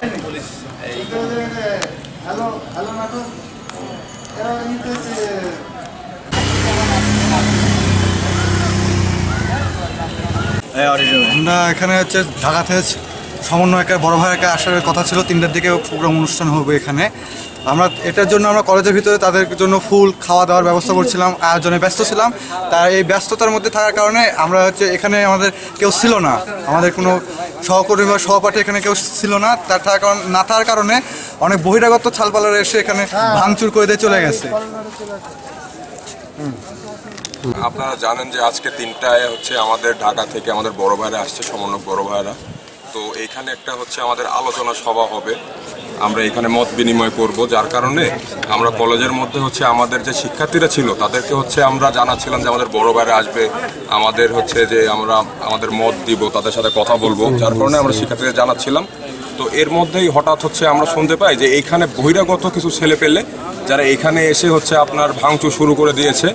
আমরা এখানে হচ্ছে ঢাকা থেকে সমন্বয়কের বড় ভাইকে আসার কথা ছিল, 3টার দিকে প্রোগ্রাম অনুষ্ঠান হবে এখানে। আমরা এটার জন্য আমরা কলেজের ভিতরে তাদের জন্য ফুল খাওয়া দাওয়ার ব্যবস্থা করছিলাম, আয়োজনে ব্যস্ত ছিলাম। তার এই ব্যস্ততার মধ্যে থাকার কারণে আমরা হচ্ছে এখানে আমাদের কেউ ছিল না, আমাদের কোনো সহকর্মী বা সহপাঠী এখানে কেউ ছিল না। তার না থাকার কারণে অনেক বহিরাগত ছালপালারা এসে এখানে ভাঙচুর করে দিয়ে চলে গেছে। আপনারা জানেন যে আজকে 3টায় হচ্ছে আমাদের ঢাকা থেকে আমাদের বড় ভাইরা আসছে, সমন্বয়ক বড় ভাইরা। তো এইখানে একটা হচ্ছে আমাদের আলোচনা সভা হবে, আমরা এখানে মত বিনিময় করব। যার কারণে আমরা কলেজের মধ্যে হচ্ছে আমাদের যে শিক্ষার্থীরা ছিল তাদেরকে হচ্ছে আমরা জানাচ্ছিলাম যে আমাদের বড় ভাইরা আসবে, আমাদের হচ্ছে যে আমরা আমাদের মত দিব, তাদের সাথে কথা বলবো। যার কারণে আমরা শিক্ষার্থীদের জানাচ্ছিলাম। তো এর মধ্যেই হঠাৎ হচ্ছে আমরা শুনতে পাই যে এইখানে বহিরাগত কিছু ছেলে পেলে যারা এখানে এসে হচ্ছে আপনার ভাঙচুর শুরু করে দিয়েছে।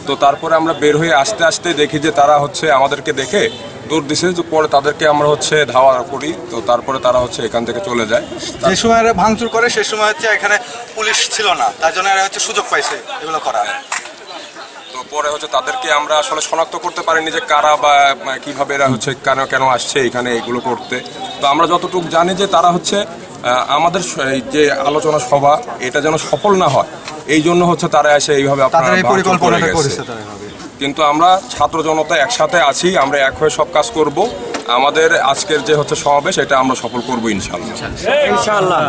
তো তারপরে আমরা বের হয়ে আস্তে আস্তে দেখি যে তারা হচ্ছে আমাদেরকে দেখে দৌড় দিছে, যে পরে তাদেরকে আমরা হচ্ছে ধাওয়া করি। তো তারপরে তারা হচ্ছে এখান থেকে চলে যায়। যে সময় ভাঙচুর করে সে সময় হচ্ছে এখানে পুলিশ ছিল না, তার জন্য এরা হচ্ছে সুযোগ পাইছে এগুলো করার। তো পরে হচ্ছে তাদেরকে আমরা আসলে শনাক্ত করতে পারিনি যে কারা বা কিভাবে এরা হচ্ছে কেন আসছে এখানে এগুলো করতে। তো আমরা যতটুকু জানি যে তারা হচ্ছে আমাদের যে আলোচনা সভা এটা যেন সফল না হয়, এই জন্য হচ্ছে তারা এসে এইভাবে পরিকল্পনাটা করেছে। কিন্তু আমরা ছাত্র জনতা একসাথে আছি, আমরা এক হয়ে সব কাজ করব। আমাদের আজকের যে হচ্ছে সমাবেশ এটা আমরা সফল করবো ইনশাআল্লাহ।